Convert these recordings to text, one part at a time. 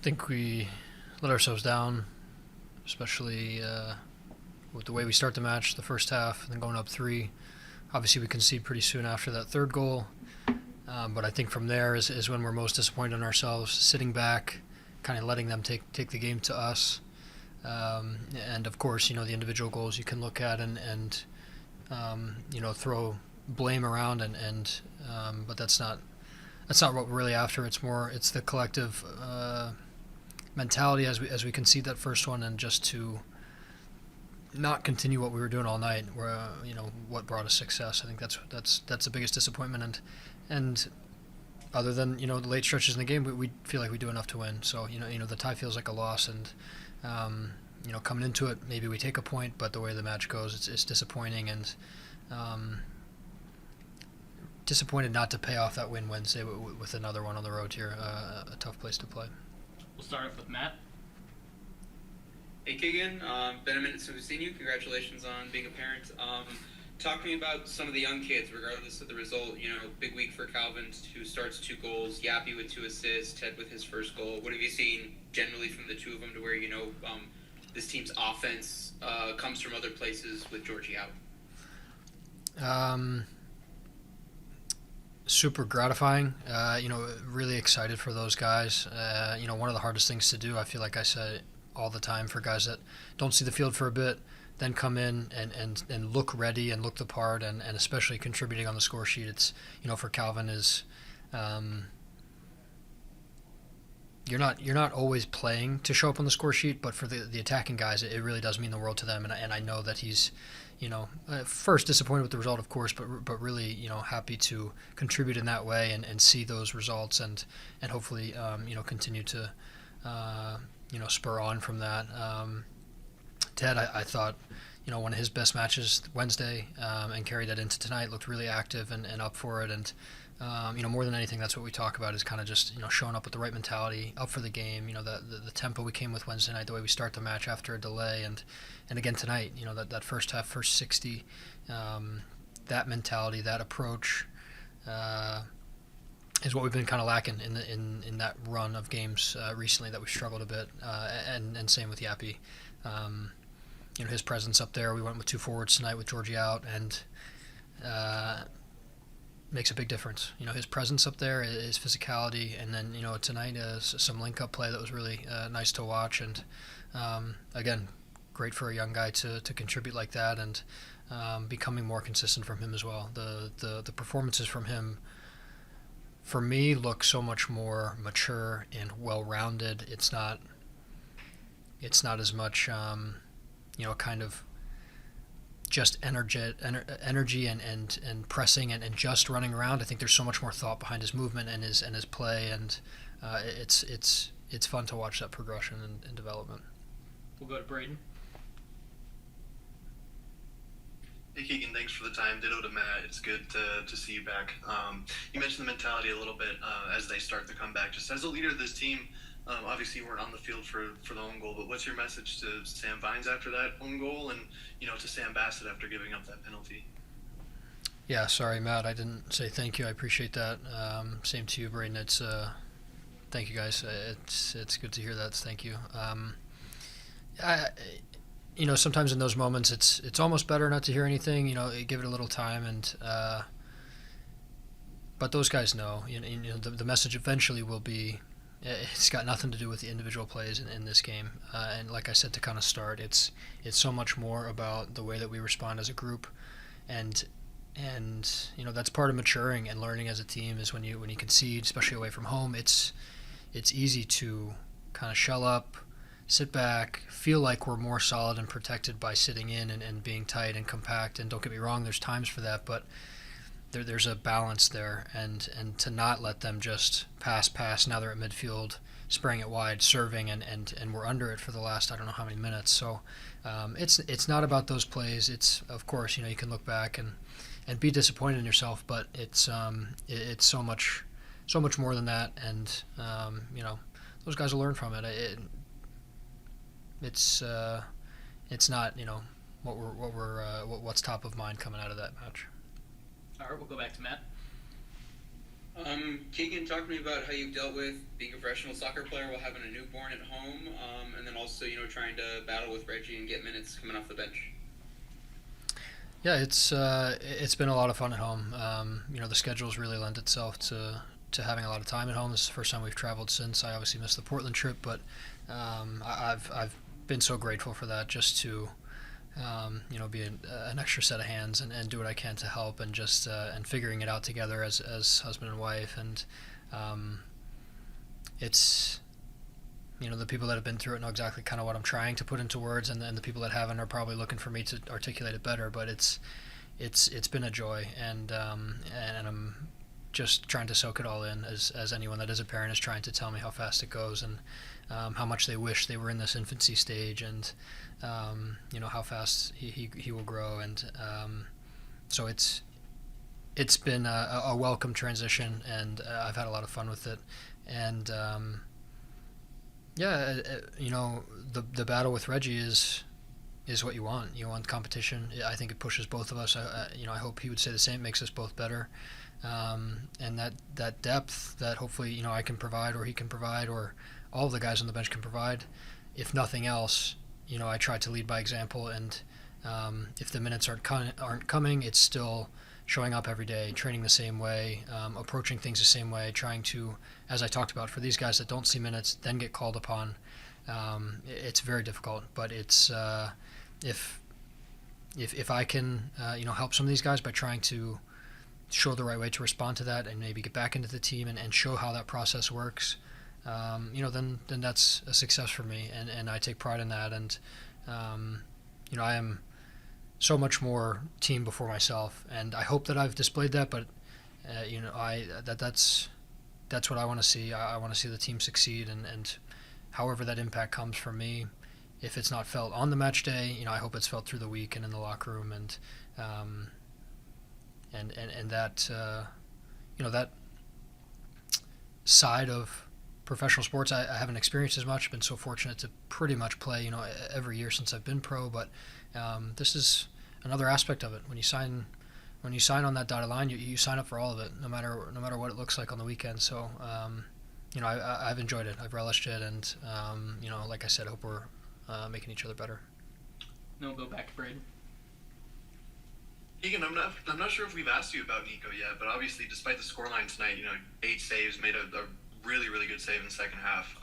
think we let ourselves down, especially with the way we start the match, the first half, and then going up three. Obviously, we concede pretty soon after that third goal. But I think from there is when we're most disappointed in ourselves, sitting back, kind of letting them take the game to us. And of course, the individual goals you can look at and throw blame around but that's not what we're really after. It's the collective mentality as we concede that first one, and just to not continue what we were doing all night. Where what brought us success. I think that's the biggest disappointment. And other than the late stretches in the game, we feel like we do enough to win. So the tie feels like a loss, and coming into it, maybe we take a point, but the way the match goes, it's disappointing, and disappointed not to pay off that win Wednesday with another one on the road here. A tough place to play. We'll start off with Matt. Hey Keegan, been a minute since we've seen you. Congratulations on being a parent. Talk to me about some of the young kids, regardless of the result. Big week for Calvin, who starts 2 goals, Yappy with 2 assists, Ted with his first goal. What have you seen generally from the two of them to where this team's offense comes from other places with Georgie out? Super gratifying. Really excited for those guys. One of the hardest things to do, I feel like I say all the time, for guys that don't see the field for a bit, then come in and look ready and look the part, and especially contributing on the score sheet. It's for Calvin is you're not always playing to show up on the score sheet, but for the attacking guys, it really does mean the world to them. And I know that he's first disappointed with the result, of course, but really happy to contribute in that way and see those results and hopefully continue to spur on from that. Ted, I thought, one of his best matches Wednesday, and carried that into tonight. Looked really active and up for it. And, more than anything, that's what we talk about, is kind of just, showing up with the right mentality, up for the game. The tempo we came with Wednesday night, the way we start the match after a delay. And again tonight, that first half, first 60, that mentality, that approach, is what we've been kind of lacking in that run of games recently that we struggled a bit. And same with Yappy. His presence up there. We went with 2 forwards tonight with Georgie out, and makes a big difference. His presence up there, his physicality, and then tonight some link-up play that was really nice to watch. And again, great for a young guy to contribute like that, and becoming more consistent from him as well. The performances from him, for me, look so much more mature and well-rounded. It's not as much kind of just energy and pressing and just running around. I think there's so much more thought behind his movement and his play, and it's fun to watch that progression and development. We'll go to Braden. Hey Keegan, thanks for the time. Ditto to Matt. It's good to see you back. You mentioned the mentality a little bit as they start to come back. Just as a leader of this team, obviously you weren't on the field for the own goal, but what's your message to Sam Vines after that own goal, and to Sam Bassett after giving up that penalty? Yeah, sorry, Matt, I didn't say thank you. I appreciate that. Same to you, Braden. It's thank you, guys. It's good to hear that. Thank you. Sometimes in those moments, it's almost better not to hear anything. Give it a little time, and but those guys know. The message eventually will be. It's got nothing to do with the individual plays in this game, and like I said, to kind of start, it's so much more about the way that we respond as a group, and that's part of maturing and learning as a team. Is when you concede, especially away from home, it's easy to kind of shell up, sit back, feel like we're more solid and protected by sitting in and being tight and compact. And don't get me wrong, there's times for that, but there's a balance there, and to not let them just pass. Now they're at midfield, spraying it wide, serving, and we're under it for the last I don't know how many minutes. So it's not about those plays. It's, of course, you can look back and be disappointed in yourself, but it's so much more than that. And those guys will learn from it. It's not All right, we'll go back to Matt. Keegan, talk to me about how you've dealt with being a professional soccer player while having a newborn at home, and then also, trying to battle with Reggie and get minutes coming off the bench. Yeah, it's been a lot of fun at home. The schedule's really lent itself to having a lot of time at home. This is the first time we've traveled since. I obviously missed the Portland trip, but I've been so grateful for that, just to be an extra set of hands and do what I can to help, and just and figuring it out together as husband and wife. And it's the people that have been through it know exactly kind of what I'm trying to put into words, and the people that haven't are probably looking for me to articulate it better. But it's been a joy, and I'm just trying to soak it all in, as anyone that is a parent is trying to tell me how fast it goes, and how much they wish they were in this infancy stage, and how fast he will grow. And so it's been a welcome transition, and I've had a lot of fun with it. And yeah, the battle with Reggie is what you want. You want competition. I think it pushes both of us. I hope he would say the same. It makes us both better. And that depth that hopefully I can provide, or he can provide, or all of the guys on the bench can provide. If nothing else, I try to lead by example. And if the minutes aren't coming, it's still showing up every day, training the same way, approaching things the same way, trying to, as I talked about, for these guys that don't see minutes, then get called upon. It's very difficult, but it's if I can help some of these guys by trying to show the right way to respond to that, and maybe get back into the team and show how that process works, then that's a success for me, and I take pride in that. And I am so much more team before myself, and I hope that I've displayed that. But that's what I want to see. I want to see the team succeed, and however that impact comes from me, if it's not felt on the match day, I hope it's felt through the week and in the locker room. And that that side of professional sports I haven't experienced as much. Been so fortunate to pretty much play every year since I've been pro, but this is another aspect of it. When you sign on that dotted line, you sign up for all of it, no matter what it looks like on the weekend. So I've enjoyed it, I've relished it, and like I said, I hope we're making each other better. Then we'll go back to Braden. Keegan, I'm not sure if we've asked you about Nico yet, but obviously, despite the scoreline tonight, 8 saves, made a really, really good save in the second half.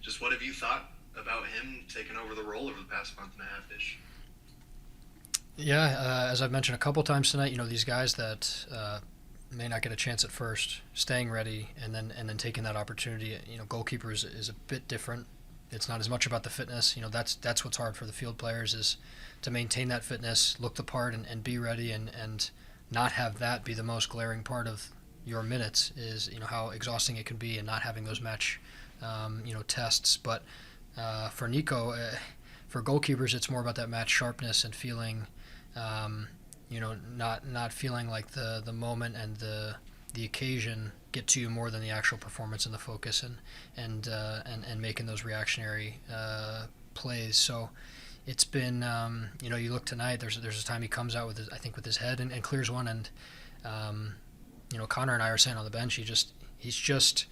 Just what have you thought about him taking over the role over the past month and a half-ish? Yeah, as I've mentioned a couple times tonight, these guys that may not get a chance at first, staying ready, and then taking that opportunity. Goalkeeper is a bit different. It's not as much about the fitness. That's what's hard for the field players, is to maintain that fitness, look the part, and be ready, and not have that be the most glaring part of your minutes, is how exhausting it can be, and not having those match tests. But for Nico, for goalkeepers, it's more about that match sharpness and feeling not feeling like the moment and the occasion get to you more than the actual performance and the focus, and making those reactionary plays. So it's been you look tonight. There's a time he comes out with his head and clears one, and Connor and I are saying on the bench, he's just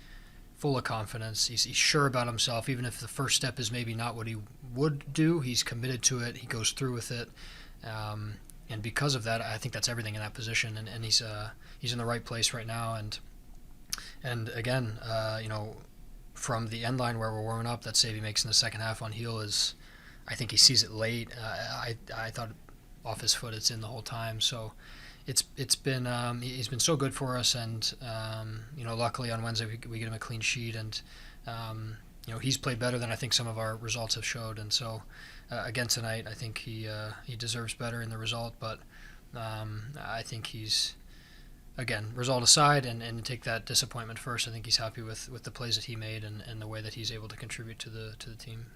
full of confidence. He's sure about himself, even if the first step is maybe not what he would do. He's committed to it. He goes through with it. And because of that, I think that's everything in that position, and he's in the right place right now. And again, from the end line where we're warming up, that save he makes in the second half on heel is, I think he sees it late. I thought off his foot, it's in the whole time. So it's been he's been so good for us, and luckily on Wednesday we get him a clean sheet, and he's played better than I think some of our results have showed. And so again tonight, I think he deserves better in the result, but I think he's, again, result aside, and take that disappointment first, I think he's happy with the plays that he made, and the way that he's able to contribute to the team.